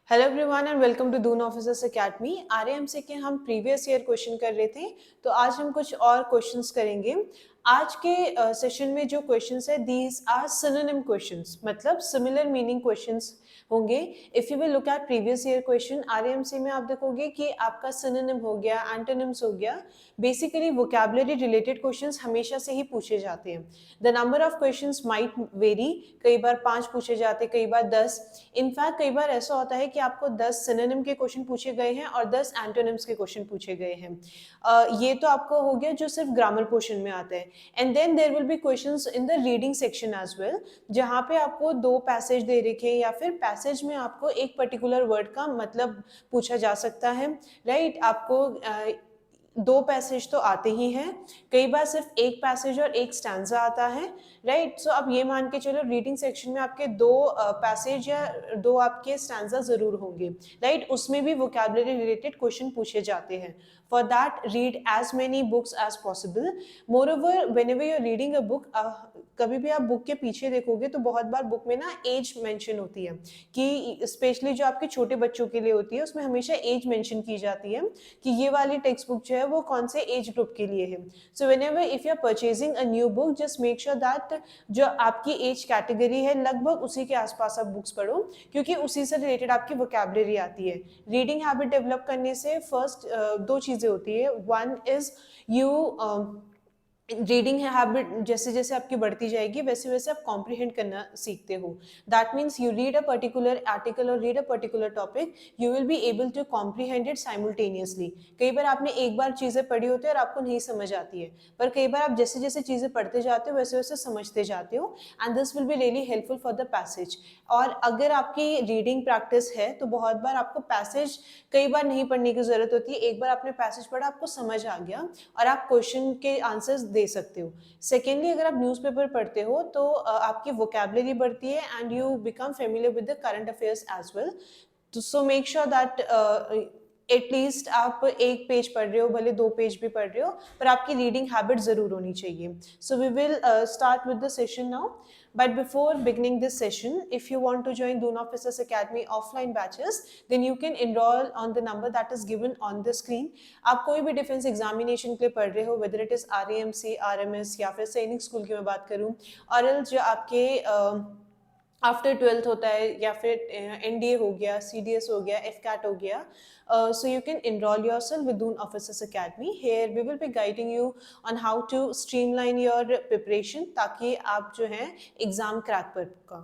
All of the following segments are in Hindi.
Hello everyone and welcome to Doon officers academy. RAMC के हम प्रीवियस ईयर क्वेश्चन कर रहे थे, तो आज हम कुछ और क्वेश्चंस करेंगे। आज के सेशन में जो क्वेश्चंस है दीज आर सिनोनिम क्वेश्चंस, मतलब सिमिलर मीनिंग क्वेश्चंस होंगे। If you will look at previous year question RAMC में आप देखोगे कि आपका सिनोनिम हो गया, एंटोनिम्स हो गया, बेसिकली वोकैबुलरी रिलेटेड क्वेश्चंस हमेशा से ही पूछे जाते हैं। The number of questions might very, कई बार 5 पूछे जाते, कई बार 10। इनफैक्ट कई बार ऐसा होता है कि आपको 10 सिनोनिम के क्वेश्चन पूछे गए हैं और 10 एंटोनिम्स के क्वेश्चन पूछे गए हैं। ये तो आपको हो गया जो सिर्फ ग्रामर पोर्शन में आता है। And then there will be questions in the reading section as well, जहाँ पे आपको 2 पैसेज दे रखे हैं या फिर पैसेज में आपको एक पर्टिकुलर वर्ड का मतलब पूछा जा सकता है। राइट, आपको 2 पैसेज तो आते ही हैं, कई बार सिर्फ एक पैसेज और एक स्टैंजा आता है। राइट, सो अब ये मान के चलो रीडिंग सेक्शन में आपके 2 पैसेज या 2 आपके स्टैंजा जरूर होंगे। राइट, उसमें भी वोकैबुलरी रिलेटेड क्वेश्चन पूछे जाते हैं। For that read as many books as possible. Moreover whenever you are reading a book, कभी भी आप बुक के पीछे देखोगे तो बहुत बार बुक में ना एज मेंशन होती है, कि स्पेशली जो आपके छोटे बच्चों के लिए होती है उसमें हमेशा एज मेंशन की जाती है कि ये वाली टेक्स्ट बुक जो है वो कौन से एज ग्रुप के लिए है। So whenever if you are purchasing a new book, just make sure that जो आपकी एज कैटेगरी है लगभग उसी के आसपास आप बुक्स पढ़ो, क्योंकि उसी से रिलेटेड आपकी वोकैबुलरी आती है। रीडिंग हैबिट डेवलप करने से फर्स्ट 2 चीजें होती है। One is you reading habit जैसे जैसे आपकी बढ़ती जाएगी वैसे वैसे आप कॉम्प्रिहेंड करना सीखते हो। That means you read a particular article और read a particular topic, you will be able to comprehend it simultaneously. कई बार आपने एक बार चीजें पढ़ी होती है और आपको नहीं समझ आती है, पर कई बार आप जैसे जैसे चीजें पढ़ते जाते हो वैसे वैसे समझते जाते हो, and this will be really helpful for the passage. और अगर आपकी रीडिंग प्रैक्टिस है तो बहुत बार आपको पैसेज कई बार नहीं पढ़ने की जरूरत होती है, एक बार आपने पैसेज पढ़ा, आपको समझ आ गया और आप क्वेश्चन के आंसर्स दे सकते हो। सेकेंडली, अगर आप न्यूज़पेपर पढ़ते हो तो आपकी वोकैबुलरी बढ़ती है and you become familiar with the current affairs as well. So make sure that at least आप एक पेज पढ़ रहे हो, भले 2 पेज भी पढ़ रहे हो, पर आपकी रीडिंग हैबिट जरूर होनी चाहिए। So we will start with the session now. But before beginning this session, if you want to join Doon Officers Academy offline batches, then you can enroll on the number that is given on the screen. आप कोई भी डिफेंस एग्जामिनेशन के लिए पढ़ रहे हो, whether it is RAMC, RMS या फिर सैनिक स्कूल की मैं बात करूँ, और जो आपके आफ्टर 12th होता है या फिर एनडीए हो गया, सीडीएस हो गया, एफकैट हो गया, so you can enroll yourself with Doon Officers Academy. Here we will be guiding you on how to streamline your preparation ताकि आप जो है एग्जाम क्रैक कर पाओ।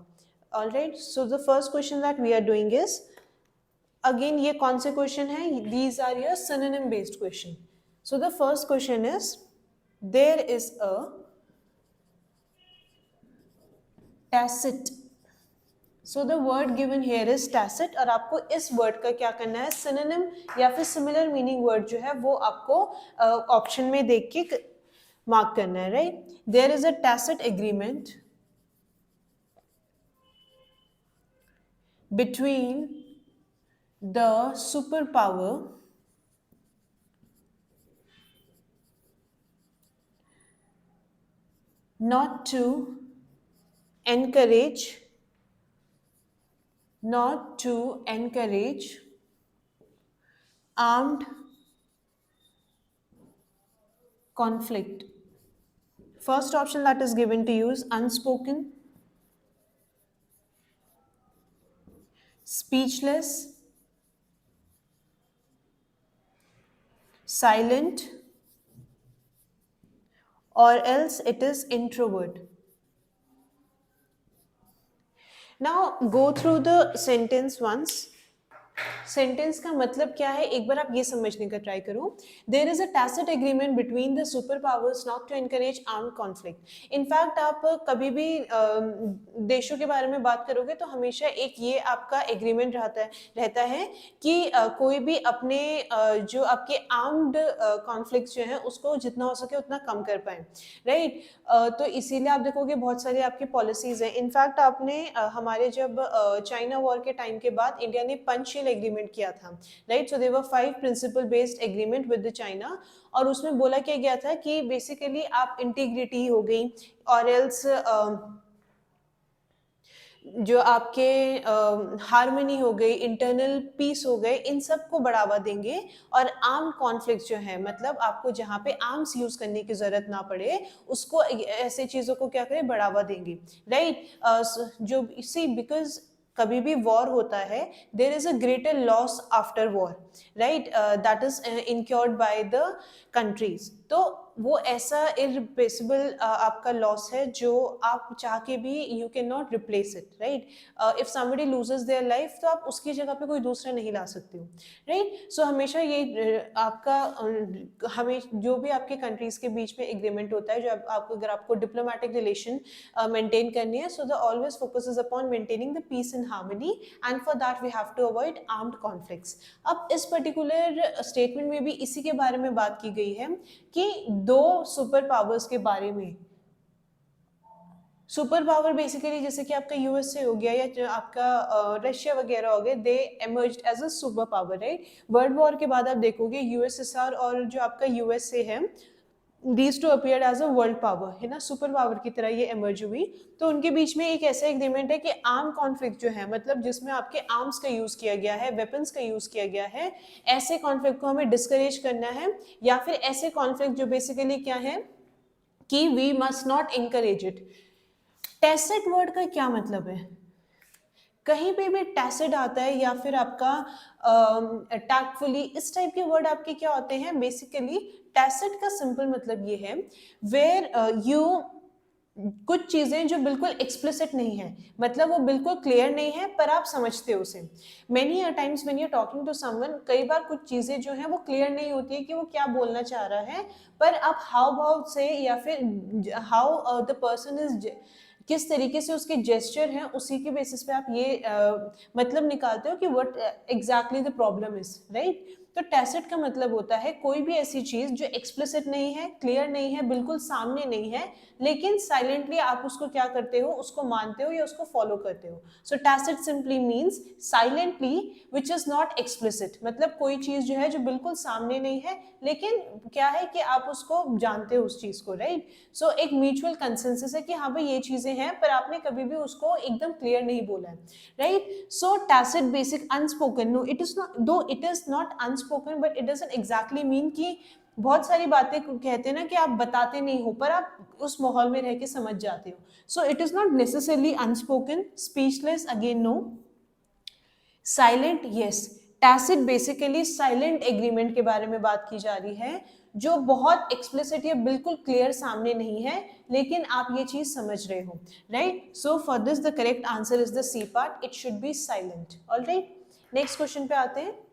Alright, so the first question that we are doing is, again ये कौन से क्वेश्चन है? These are your synonym based question. So the first question is, there is a tacit. So the word given here is tacit, और आपको इस वर्ड का क्या करना है, सिनोनिम या फिर सिमिलर मीनिंग वर्ड जो है वो आपको ऑप्शन में देख के मार्क करना है। Right, there is a tacit agreement between the super power not to encourage armed conflict. First option that is given to you is unspoken, speechless, silent, or else it is introvert. Now go through the sentence once. Sentence का मतलब क्या है, एक बार आप ये समझने का ट्राई करो। There is a tacit agreement between the super powers not to encourage armed conflict. In fact आप कभी भी देशों के बारे में बात करोगे तो हमेशा एक ये आपका एग्रीमेंट रहता है कि कोई भी अपने जो आपके आर्म्ड कॉन्फ्लिक्ट जो है उसको जितना हो सके उतना कम कर पाए। राइट, तो इसीलिए आप देखोगे बहुत सारी आपकी पॉलिसीज हैं। इनफैक्ट आपने हमारे जब चाइना वॉर के टाइम के बाद इंडिया ने पंचशील एग्रीमेंट किया था। Right, so there were 5 principle based agreement with the China, और उसमें बोला क्या गया था कि बेसिकली आप इंटीग्रिटी हो गई, और एल्स जो आपके हार्मनी हो गई, इंटरनल पीस हो गए, इन सब को बढ़ावा देंगे। और आर्म कॉन्फ्लिक्ट जो है, मतलब आपको जहाँ पे आर्म्स यूज करने की जरूरत ना पड़े, उसको ऐसे चीजों को क्या करें, बढ़ावा देंगे, राइट। जो इसी बिकॉज कभी भी वॉर होता है, there is a greater loss after war, right, that is incurred by the countries. तो वो ऐसा इरिप्लेसेबल आपका लॉस है जो आप चाह के भी you can not replace it, right. If somebody loses their life, तो आप उसकी जगह पे कोई दूसरा नहीं ला सकते हो, राइट। सो हमेशा ये आपका हमें जो भी आपके कंट्रीज के बीच में एग्रीमेंट होता है, जो आपको अगर आपको डिप्लोमेटिक रिलेशन मेंटेन करनी है, so the always focus is upon maintaining the peace and harmony, and for that we have to avoid armed conflicts. अब इस पर्टिकुलर स्टेटमेंट में भी इसी के बारे में बात की गई है कि दो सुपर पावर्स के बारे में। सुपर पावर बेसिकली जैसे कि आपका यूएसए हो गया या जो आपका रशिया वगैरह हो गए, they emerged as a super power, right. World war के बाद आप देखोगे यूएसएसआर और जो आपका यूएसए है, these two appear as a world power, है ना, सुपर पावर की तरह ये एमर्ज हुई। तो उनके बीच में एक ऐसा एग्रीमेंट है कि आर्म कॉन्फ्लिक्ट जो है, मतलब जिसमें आपके आर्म्स का यूज किया गया है, वेपन्स का यूज किया गया है, ऐसे कॉन्फ्लिक्ट को हमें डिस्करेज करना है, या फिर ऐसे कॉन्फ्लिक्ट जो बेसिकली क्या है कि we must not encourage it. Tacit word का क्या मतलब है? कहीं पे भी टैसिड आता है या फिर आपका टैक्टफुली, इस टाइप के वर्ड आपके क्या होते हैं बेसिकली। टैसिड का सिंपल मतलब ये है वेयर यू कुछ चीजें जो बिल्कुल एक्सप्लिसिट नहीं है, मतलब वो बिल्कुल क्लियर नहीं है पर आप समझते हो उसे। Many a times when you talking to someone, कई बार कुछ चीजें जो है वो क्लियर नहीं होती है कि वो क्या बोलना चाह रहा है, पर आप हाव भाव से या फिर हाउ द पर्सन इज, किस तरीके से उसके जेस्चर हैं, उसी के बेसिस पे आप ये मतलब निकालते हो कि what exactly the problem is, right. तो टैसिट का मतलब होता है कोई भी ऐसी चीज जो एक्सप्लिसिट नहीं है, क्लियर नहीं है, बिल्कुल सामने नहीं है, लेकिन साइलेंटली आप उसको क्या करते हो, उसको मानते हो या उसको फॉलो करते हो। So tacit simply means silently which is not explicit, मतलब कोई चीज जो है जो बिल्कुल सामने नहीं है, लेकिन क्या है कि आप उसको जानते हो उस चीज को, राइट। सो एक म्यूचुअल कंसेंसस है कि हाँ भाई ये चीजें हैं, पर आपने कभी भी उसको एकदम क्लियर नहीं बोला है, right. So tacit basic unspoken, no it is not, though it is not unspoken, but it doesn't exactly mean कि बहुत सारी बातें कहते हैं ना कि आप बताते नहीं हो पर आप उस माहौल में रह के समझ जाते हो। So it is not necessarily unspoken. Speechless, again no. Silent, yes. Tacit basically silent agreement के बारे में बात की जा रही है, जो बहुत एक्सप्लिसिट या बिल्कुल क्लियर सामने नहीं है, लेकिन आप ये चीज समझ रहे हो, right. So for this the correct answer is the C part, it should be silent. Alright, next question पे आते हैं।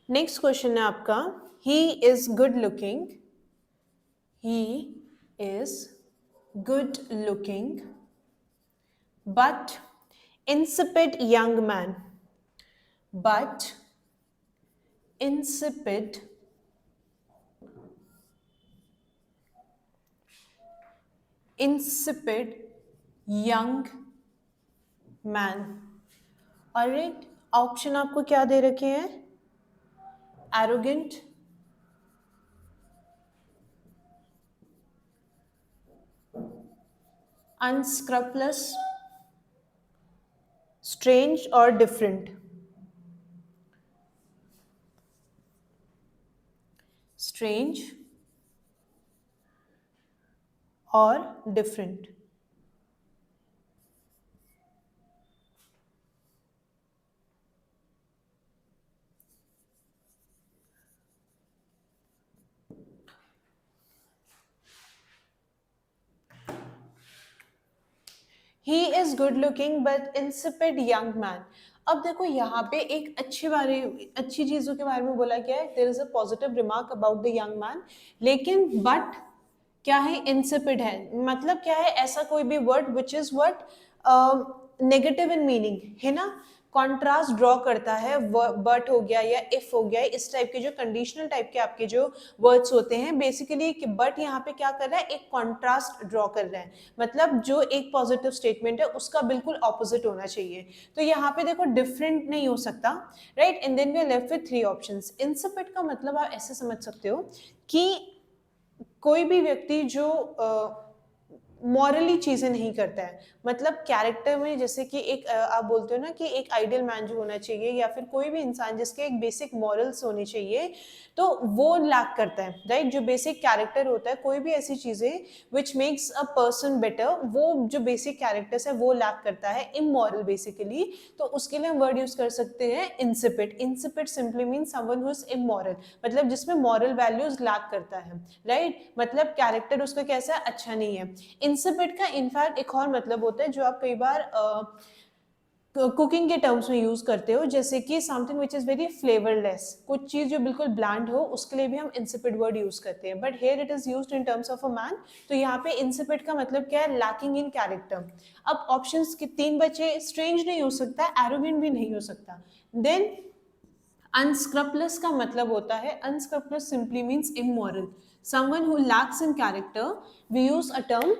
नेक्स्ट क्वेश्चन है आपका, he is good looking, he is good looking but insipid young man, but insipid young man। Alright, option आपको क्या दे रखे हैं? arrogant, unscrupulous, strange और different। strange और different। He is good looking but insipid young man. अब देखो यहाँ पे एक अच्छी चीजों के बारे में बोला गया है, there is a positive remark about the young man, लेकिन बट क्या है, इंसिपिड है, मतलब क्या है, ऐसा कोई भी word which is what negative in meaning, है ना। कॉन्ट्रास्ट ड्रॉ करता है, बट हो गया या इफ हो गया, इस टाइप के जो कंडीशनल टाइप के आपके जो वर्ड्स होते हैं, बेसिकली बट यहाँ पे क्या कर रहा है, एक कॉन्ट्रास्ट ड्रॉ कर रहा है, मतलब जो एक पॉजिटिव स्टेटमेंट है उसका बिल्कुल ऑपोजिट होना चाहिए। तो यहाँ पे देखो डिफरेंट नहीं हो सकता, right. And then we are left with 3 options. Insipid का मतलब आप ऐसे समझ सकते हो कि कोई भी व्यक्ति जो मॉरली चीजें नहीं करता है, मतलब कैरेक्टर में, जैसे कि एक आप बोलते हो ना कि एक आइडियल मैन जो होना चाहिए, या फिर कोई भी इंसान जिसके एक बेसिक मॉरल्स होने चाहिए, तो वो लैक करता है, राइट। जो बेसिक कैरेक्टर होता है, कोई भी ऐसी चीजें which makes a person better, वो जो बेसिक कैरेक्टर्स है वो लैक करता है, इमोरल बेसिकली। तो उसके लिए हम वर्ड यूज कर सकते हैं insipid. Insipid simply means someone who is immoral, मतलब जिसमें मॉरल वैल्यूज लैक करता है, राइट। मतलब कैरेक्टर उसका कैसा है, अच्छा नहीं है। इंसिपिड का इनफैक्ट एक और मतलब होता है जो आप कई बार कुकिंग के टर्म्स में यूज करते हो, जैसे कि something which is very flavourless, कुछ चीज जो बिल्कुल ब्लैंड हो, उसके लिए भी हम इंसिपिड वर्ड यूज करते हैं, but here it is used in terms of a man. तो यहाँ पे इंसिपिड का मतलब क्या है, लैकिंग इन कैरेक्टर। अब ऑप्शंस के 3 बचे, स्ट्रेंज नहीं हो सकता, एरोगेंट भी नहीं हो सकता। देन अनस्क्रपलेस का मतलब होता है, unscrupulous simply means immoral, someone who lacks in character. We use a term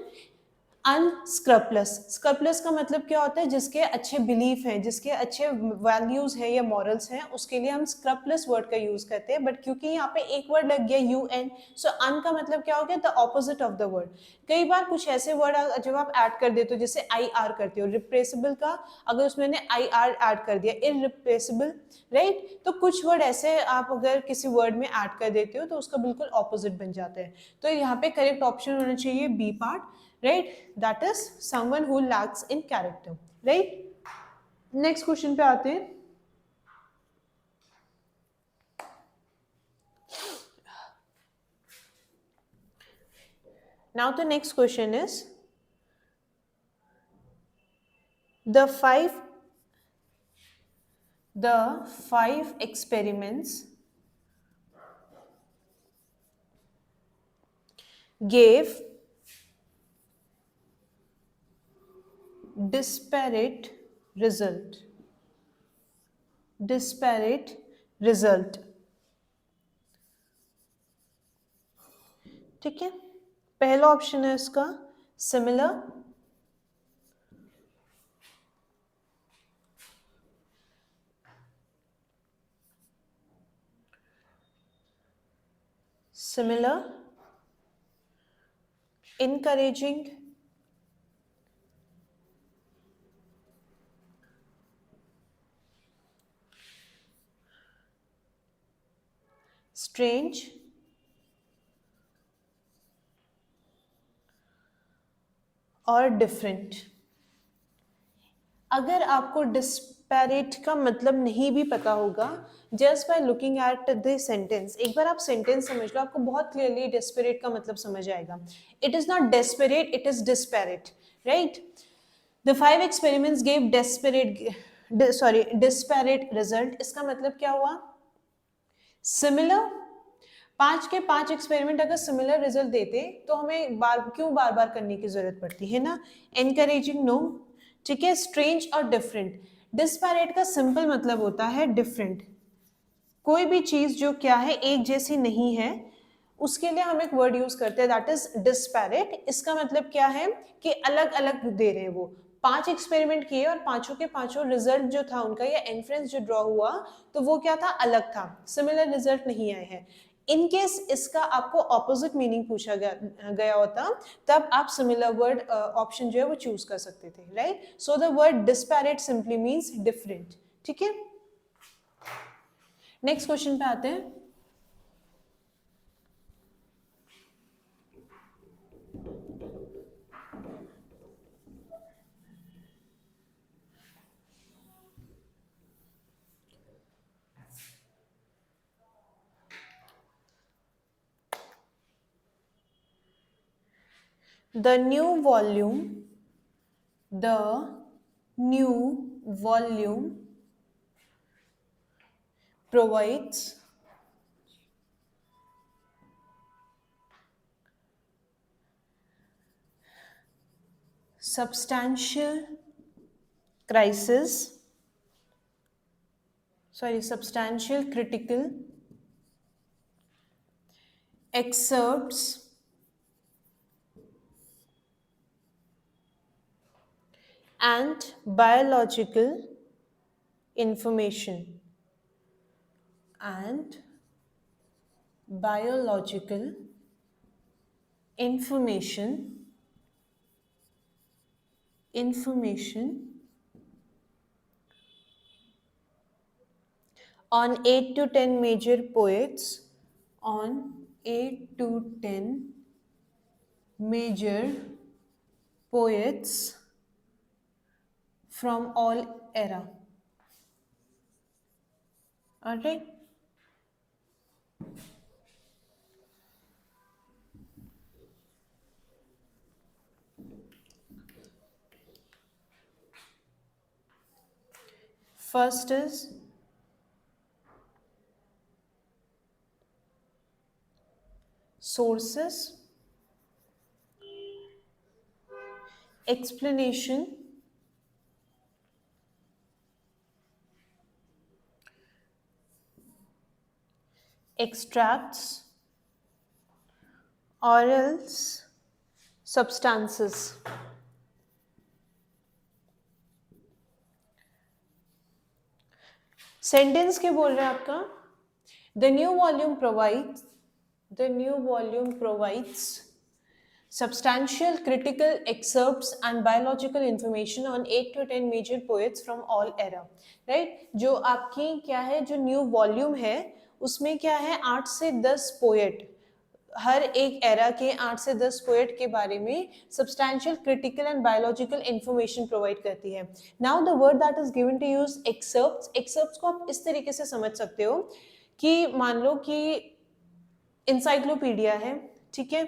unscrupulous. Scrupulous का मतलब क्या होता है, जिसके अच्छे बिलीफ हैं, जिसके अच्छे वैल्यूज हैं या मॉरल्स हैं, उसके लिए हम स्क्रपलेस वर्ड का यूज करते हैं। बट क्योंकि यहाँ पे एक वर्ड लग गया यू एन, सो अन का मतलब क्या हो गया, the opposite of the word. कई बार कुछ ऐसे वर्ड जब आप ऐड कर देते हो, जैसे आई आर करते हो, रिप्लेसेबल का अगर उसमें आई आर ऐड कर दिया, इररिप्लेसेबल, राइट। तो कुछ वर्ड ऐसे आप अगर किसी वर्ड में ऐड कर देते हो तो उसका बिल्कुल ऑपोजिट बन जाता है। तो यहाँ पे करेक्ट ऑप्शन होना चाहिए B part, right, that is someone who lacks in character, right। next question पे आते हैं। now the next question is the five experiments gave disparate result, disparate result, ठीक है। पहला ऑप्शन है इसका सिमिलर, similar, encouraging, strange, और डिफरेंट। अगर आपको डिस्पैरेट का मतलब नहीं भी पता होगा, just by looking at the sentence, एक बार आप सेंटेंस समझ लो, आपको बहुत क्लियरली डिस्पैरेट का मतलब समझ आएगा। It is not desperate, it is disparate, right. The 5 experiments give disparate result. इसका मतलब क्या हुआ, सिमिलर, 5 के 5 एक्सपेरिमेंट अगर सिमिलर रिजल्ट देते तो हमें बार बार करने की जरूरत पड़ती है ना। एनकरेजिंग, नो, ठीक है। स्ट्रेंज और डिफरेंट, डिस्पैरेट का सिंपल मतलब होता है डिफरेंट, कोई भी चीज जो क्या है एक जैसी नहीं है, उसके लिए हम एक वर्ड यूज करते हैं, दैट इज डिस्पैरेट। इसका मतलब क्या है कि अलग अलग दे रहे हैं वो। 5 एक्सपेरिमेंट किए और पांचों के पांचों रिजल्ट जो था उनका या इन्फ्रेंस जो ड्रॉ हुआ, तो वो क्या था, अलग था, सिमिलर रिजल्ट नहीं आए हैं। इन केस इसका आपको ऑपोजिट मीनिंग पूछा गया होता, तब आप सिमिलर वर्ड ऑप्शन जो है वो चूज कर सकते थे, right. So the word disparate simply means different, ठीक है। नेक्स्ट क्वेश्चन पे आते हैं। The new volume provides substantial crisis sorry, substantial critical excerpts and biological information and biological information on 8 to 10 major poets, on 8 to 10 major poets from all era. All right. First is sources, explanation, extracts, or else substances. Sentence क्या बोल रहे हैं आपका? The new volume provides substantial critical excerpts and biological information on 8 to 10 major poets from all era. Right? जो आपकी क्या है, जो न्यू वॉल्यूम है उसमें क्या है, 8 से 10 पोएट, हर एक एरा के 8 से 10 पोएट के बारे में substantial critical and biological information provide करती है. Now the word that is given to use excerpts. Excerpts को आप इस तरीके से समझ सकते हो कि मान लो कि इंसाइक्लोपीडिया है, ठीक है,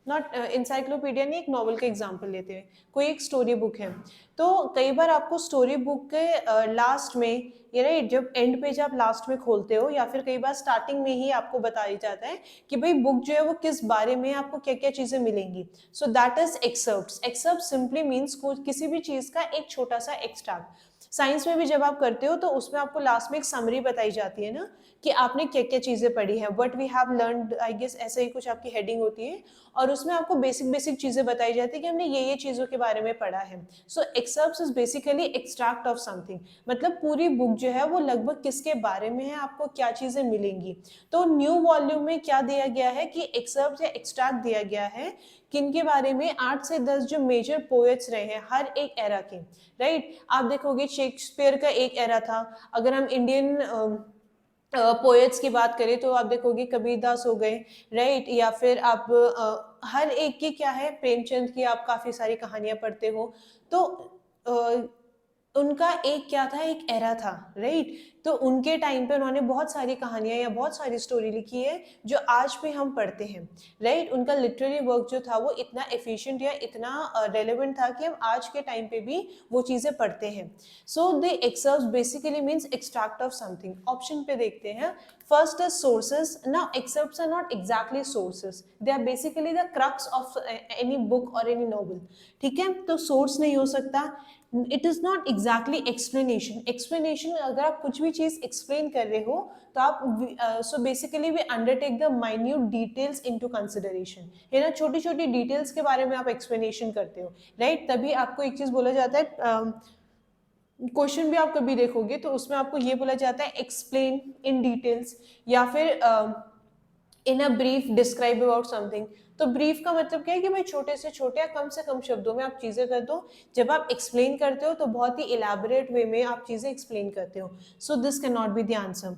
नॉट इंसाइक्लोपीडिया नहीं, एक नॉवल का एग्जांपल लेते हैं, कोई एक स्टोरी बुक है. तो कई बार आपको स्टोरी बुक के लास्ट में, ये राइट, जब एंड पेज आप लास्ट में खोलते हो या फिर कई बार स्टार्टिंग में ही आपको बताया जाता है कि भाई बुक जो है वो किस बारे में, आपको क्या क्या चीजें मिलेंगी. So that is excerpts. Excerpt simply means किसी भी चीज का एक छोटा सा एक्सट्रैक्ट. साइंस में भी जब आप करते हो तो उसमें आपको लास्ट में एक समरी बताई जाती है ना कि आपने क्या क्या चीजें पढ़ी है, what we have learned, I guess ऐसे ही कुछ आपकी हेडिंग होती है और उसमें आपको बेसिक चीजें बताई जाती है कि हमने ये चीजों के बारे में पढ़ा है. So excerpts is basically extract of something. मतलब पूरी बुक जो है वो लगभग किसके बारे में है, आपको क्या चीजें मिलेंगी. तो न्यू वॉल्यूम में क्या दिया गया है कि एक्सर्प्ट या एक्सट्रैक्ट दिया गया है किनके बारे में, 8 से 10 जो मेजर पोएट्स रहे हैं हर एक एरा के. राइट, आप देखोगे शेक्सपियर का एक एरा था. अगर हम इंडियन पोएट्स की बात करें तो आप देखोगे कबीरदास हो गए, राइट, या फिर आप हर एक की क्या है, प्रेमचंद की आप काफी सारी कहानियां पढ़ते हो. तो उनका एक क्या था, एक एरा था, राइट. तो उनके टाइम पे उन्होंने बहुत सारी कहानियां या बहुत सारी स्टोरी लिखी है जो आज भी हम पढ़ते हैं, राइट. उनका लिटरेरी वर्क जो था वो इतना एफिशिएंट या इतना रेलेवेंट था कि हम आज के टाइम पे भी वो चीजें पढ़ते हैं. So the excerpts basically means extract of something. Option पे देखते हैं. First is sources. Now excerpts are not exactly sources. They are basically the crux of any book or any novel. ठीक है, तो source नहीं हो सकता. It is not exactly explanation. Explanation अगर आप कुछ भी चीज explain कर रहे हो तो आप so basically we undertake the minute details into consideration. है ना, छोटी छोटी details के बारे में आप explanation करते हो, right? तभी आपको एक चीज बोला जाता है. क्वेश्चन भी आप कभी देखोगे तो उसमें आपको ये बोला जाता है एक्सप्लेन इन डिटेल्स या फिर in a brief describe about something. तो ब्रीफ का मतलब क्या है कि भाई छोटे से छोटे या कम से कम शब्दों में आप चीजें कर दो. जब आप एक्सप्लेन करते हो तो बहुत ही इलैबोरेट वे में आप चीजें एक्सप्लेन करते हो. So this can not be the answer.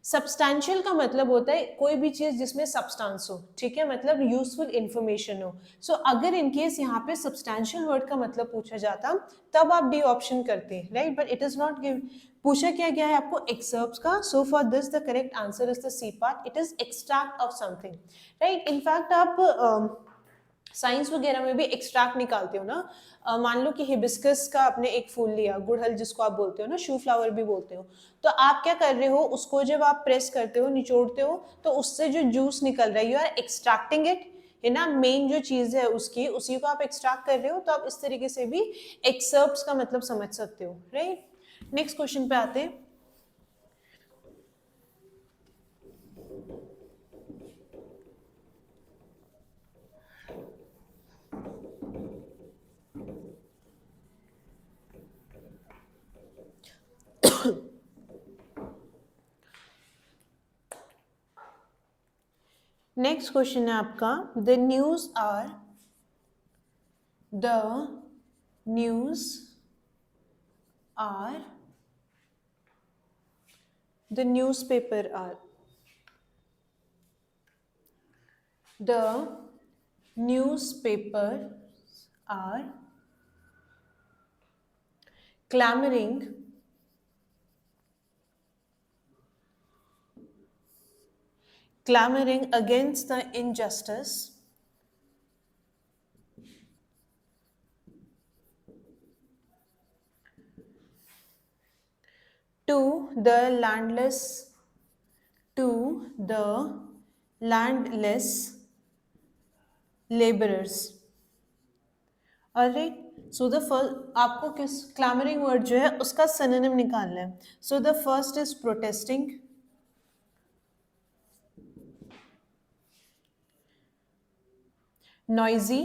Substantial का मतलब होता है कोई भी चीज जिसमें सब्सटेंस हो, ठीक है, मतलब यूजफुल इंफॉर्मेशन हो. सो अगर इनकेस यहाँ पे सब्सटैंशियल वर्ड का मतलब पूछा जाता तब आप डी ऑप्शन करते हैं, right. But it is not give, पूछा क्या गया है आपको एक्सर्प्ट्स का. So for this the correct answer is the C part. It is extract of something, right. In fact आप साइंस वगैरह में भी एक्सट्रैक्ट निकालते हो ना. मान लो कि हिबिस्कस का आपने एक फूल लिया, गुड़हल जिसको आप बोलते हो ना, शू फ्लावर भी बोलते हो. तो आप क्या कर रहे हो, उसको जब आप प्रेस करते हो, निचोड़ते हो, तो उससे जो जूस निकल रहा है, यू आर एक्सट्रैक्टिंग इट, है ना. मेन जो चीज है उसकी, उसी को आप एक्सट्रैक्ट कर रहे हो. तो आप इस तरीके से भी एक्सर्प्ट्स का मतलब समझ सकते हो, राइट. नेक्स्ट क्वेश्चन पे आते हैं। नेक्स्ट क्वेश्चन है आपका, the news are the news are the newspaper are the newspapers are clamoring against the injustice to the landless laborers. Alright, so the first, आपको किस clamoring word जो है उसका synonym निकालना है. So the first is protesting, noisy,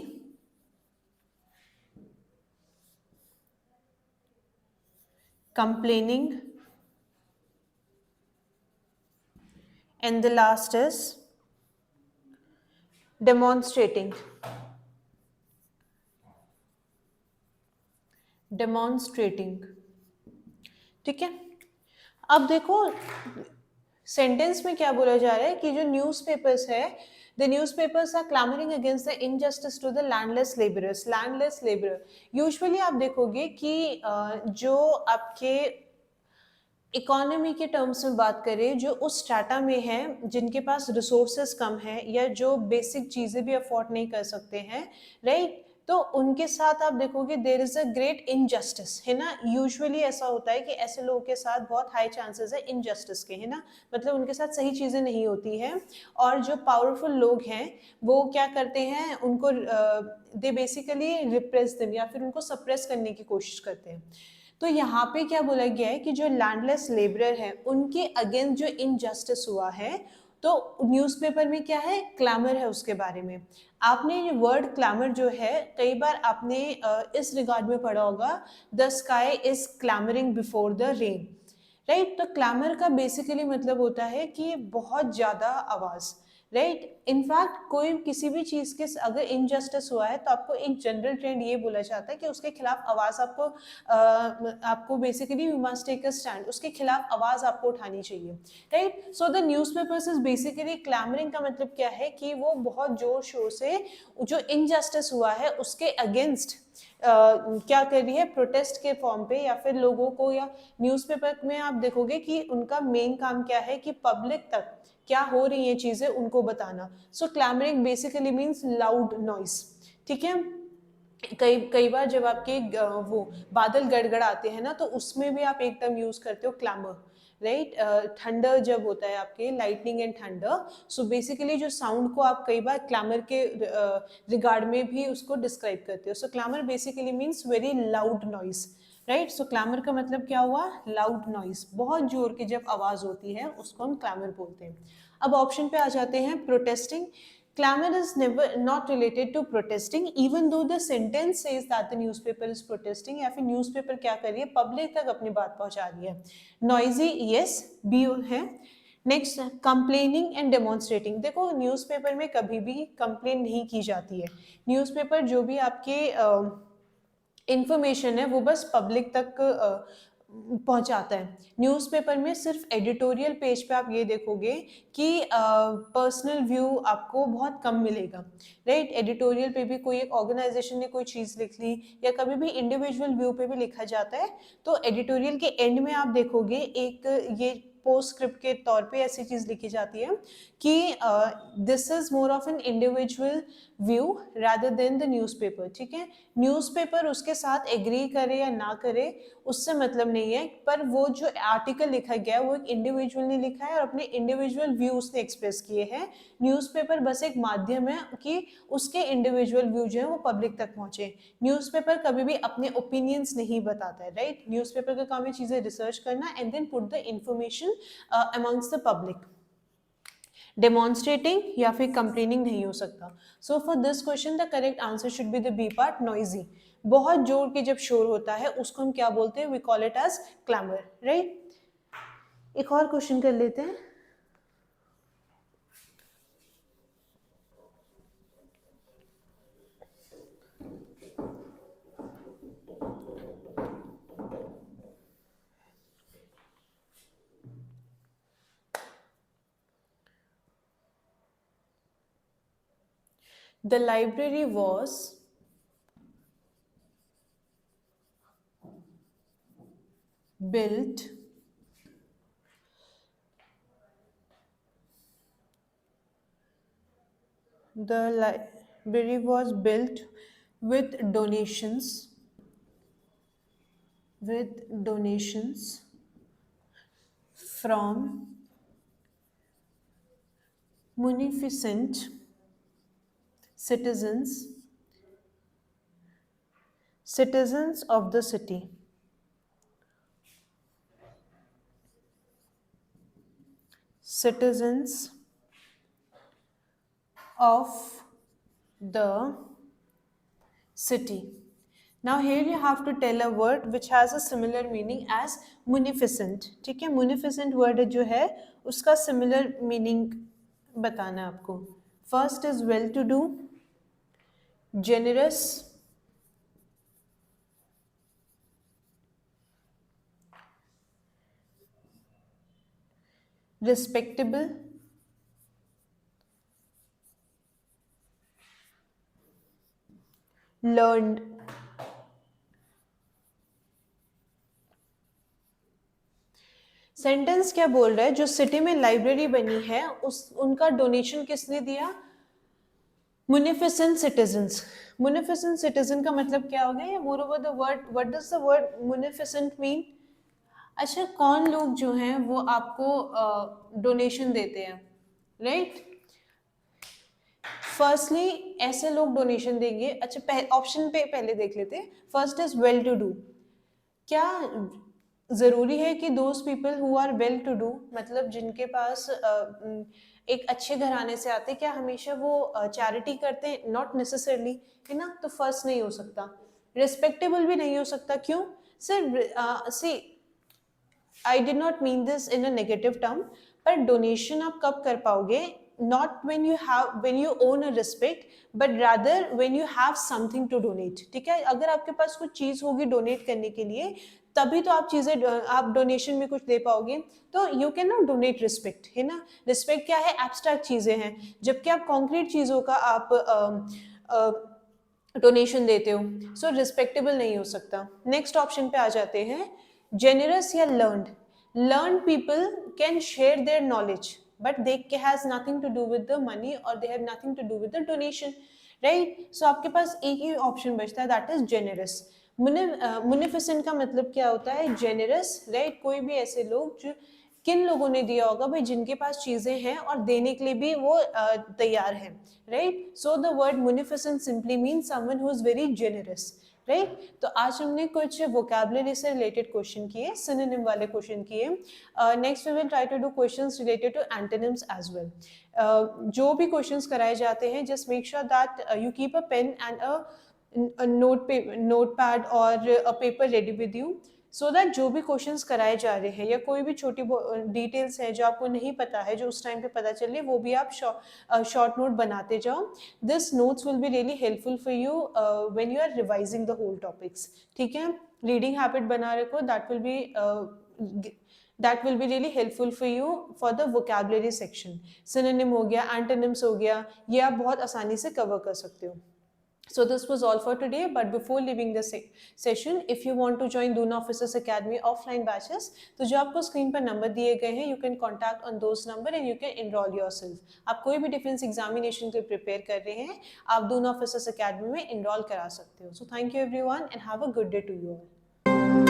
complaining, and the last is demonstrating. ठीक है, अब देखो सेंटेंस में क्या बोला जा रहा है कि जो न्यूज़पेपर्स है, the newspapers are clamouring against the injustice to the landless labourer. Usually आप देखोगे कि जो आपके इकोनॉमी के टर्म्स में बात करें, जो उस स्ट्रैटा में है जिनके पास रिसोर्सेज कम है या जो बेसिक चीज़ें भी अफोर्ड नहीं कर सकते हैं, राइट, तो उनके साथ आप देखोगे there is a great injustice, है ना. यूजुअली ऐसा होता है कि ऐसे लोगों के साथ बहुत हाई चांसेस है इनजस्टिस के, है ना, मतलब उनके साथ सही चीज़ें नहीं होती हैं. और जो पावरफुल लोग हैं वो क्या करते हैं, उनको दे बेसिकली रिप्रेस देम या फिर उनको सप्रेस करने की कोशिश करते हैं. तो यहाँ पे क्या बोला गया है कि जो लैंडलेस लेबरर है उनके अगेंस्ट जो इनजस्टिस हुआ है, तो न्यूज़पेपर में क्या है, क्लैमर है उसके बारे में. आपने ये वर्ड क्लैमर जो है कई बार आपने इस रिगार्ड में पढ़ा होगा, the sky is clamouring before the rain, right. तो क्लैमर का बेसिकली मतलब होता है कि बहुत ज़्यादा आवाज़, राइट. इनफैक्ट कोई किसी भी चीज़ के अगर इनजस्टिस हुआ है तो आपको एक जनरल ट्रेंड ये बोला जाता है कि उसके खिलाफ आवाज़ आपको basically you must take a stand, उसके खिलाफ आवाज़ आपको उठानी चाहिए, right. So the newspapers is basically clamouring का मतलब क्या है कि वो बहुत जोर शोर से जो इनजस्टिस हुआ है उसके अगेंस्ट क्या कर रही है, प्रोटेस्ट के फॉर्म पे, या फिर लोगों को, या न्यूज़पेपर में आप देखोगे कि उनका मेन काम क्या है कि पब्लिक तक क्या हो रही है चीजें उनको बताना. So clamouring basically means loud noise. ठीक है, कई बार जब आपके वो बादल गड़गड़ाते हैं ना, तो उसमें भी आप एक टर्म यूज करते हो क्लैमर, राइट. थंडर जब होता है आपके, lightning and thunder, so basically जो साउंड को आप कई बार क्लैमर के रिगार्ड में भी उसको डिस्क्राइब करते हो. So clamour basically means very loud noise, right. So clamour का मतलब क्या हुआ, लाउड नॉइस, बहुत जोर की जब आवाज होती है उसको हम क्लैमर बोलते हैं. अब ऑप्शन पे आ जाते हैं, protesting. Clamor is never not related to protesting, even though the sentence says that the newspaper is protesting, या फिर न्यूज़पेपर क्या कर रही है, पब्लिक तक अपनी बात पहुंचा रही है. नॉइजी, यस, बी है. Next, complaining and demonstrating. देखो न्यूज़पेपर में कभी भी कंप्लेन नहीं की जाती है. न्यूज़पेपर जो भी आपके इंफॉर्मेशन है वो बस पब्लिक तक पहुंचाता है. न्यूज़पेपर में सिर्फ एडिटोरियल पेज पे आप ये देखोगे कि पर्सनल व्यू आपको बहुत कम मिलेगा, राइट. एडिटोरियल पे भी कोई एक ऑर्गेनाइजेशन ने कोई चीज़ लिख ली या कभी भी इंडिविजुअल व्यू पे भी लिखा जाता है, तो एडिटोरियल के एंड में आप देखोगे एक ये पोस्टस्क्रिप्ट के तौर पे ऐसी चीज लिखी जाती है कि this is more of an individual view rather than the newspaper, ठीक है। न्यूज़पेपर उसके साथ एग्री करे या ना करे उससे मतलब नहीं है, पर वो जो आर्टिकल लिखा गया है वो एक इंडिविजुअल ने लिखा है और अपने इंडिविजुअल व्यू उसने एक्सप्रेस किए हैं। न्यूज़पेपर बस एक माध्यम है कि उसके इंडिविजुअल व्यू जो है वो पब्लिक तक पहुंचे। न्यूज़पेपर कभी भी अपने ओपिनियंस नहीं बताता है, राइट। न्यूज़पेपर का काम है चीजें रिसर्च करना and then put the information amongst the public. Demonstrating या फिर कंप्लेनिंग नहीं हो सकता। So for this question the correct answer should be the B part, noisy. बहुत जोर के जब शोर होता है उसको हम क्या बोलते हैं, we call it as clamour, right. एक और क्वेश्चन कर लेते हैं। The library was built with donations from munificent citizens of the city. Citizens of the city. Now here you have to tell a word which has a similar meaning as munificent, ठीक है। munificent word जो है उसका similar meaning बताना है आपको। First is well to do, generous, respectable, learned। Sentence क्या बोल रहा है, जो सिटी में लाइब्रेरी बनी है उनका डोनेशन किसने दिया, मुनिफिसेंट सिटीजन्स। मुनिफिसेंट सिटीजन का मतलब क्या हो गया, या moreover the word, what does the word munificent mean. अच्छा, कौन लोग जो हैं वो आपको डोनेशन देते हैं, राइट। फर्स्टली ऐसे लोग डोनेशन देंगे। अच्छा, ऑप्शन पे पहले देख लेते हैं। First is well to do. क्या जरूरी है कि those people who are well to do, मतलब जिनके पास एक अच्छे घराने से आते, क्या हमेशा वो चैरिटी करते हैं, नॉट नेसेसरली, है ना। तो फर्स्ट नहीं हो सकता। रिस्पेक्टेबल भी नहीं हो सकता, क्यों sir, see I did not mean this in a negative term, पर डोनेशन आप कब कर पाओगे, not when you own a respect, but rather when you have something to donate, ठीक है। अगर आपके पास कुछ चीज होगी डोनेट करने के लिए, तभी तो आप डोनेशन में कुछ दे पाओगे। तो you can not donate respect, है ना। रिस्पेक्ट क्या है, एब्स्ट्रैक्ट चीजें हैं, जबकि आप कॉन्क्रीट चीजों का आप डोनेशन देते हो। सो रिस्पेक्टेबल नहीं हो सकता। नेक्स्ट ऑप्शन पे आ जाते हैं, जेनरस या learned people can share their knowledge but they has nothing to do with the money or they have nothing to do with the donation, right। so आपके पास एक ही ऑप्शन बचता है, that is generous। मुनिफिसेंट का मतलब क्या होता है, जेनरस, राइट। कोई भी ऐसे लोग जो, किन लोगों ने दिया होगा भाई, जिनके पास चीजें हैं और देने के लिए भी वो तैयार हैं, right. So the word munificent simply mean someone who is very generous, right. तो आज हमने कुछ वोकैबुलरी से रिलेटेड क्वेश्चन किए, सिनोनिम वाले क्वेश्चन किए। Next we will try to do questions related to antonyms as well. जो भी क्वेश्चंस कराए जाते हैं, just make sure that you keep a pen and a notepad और a paper ready with you, so that जो भी क्वेश्चंस कराए जा रहे हैं या कोई भी छोटी डिटेल्स है जो आपको नहीं पता है, जो उस टाइम पे पता चले, वो भी आप शॉर्ट नोट बनाते जाओ। This notes will be really helpful for you when you are revising the whole topics, ठीक है। रीडिंग हैबिट बना रखो, that will be really helpful for you for the vocabulary section. Synonym हो गया, एंटोनिम्स हो गया, ये आप बहुत आसानी से कवर कर सकते हो। So this was all for today, but before leaving the session, if you want to join Duna Officers Academy offline batches, तो जो आपको स्क्रीन पर नंबर दिए गए हैं, you can contact on those number and you can enroll yourself. आप कोई भी डिफेंस एग्जामिनेशन के प्रिपेयर कर रहे हैं, आप Duna Officers Academy में enroll करा सकते हो. So thank you everyone and have a good day to you all.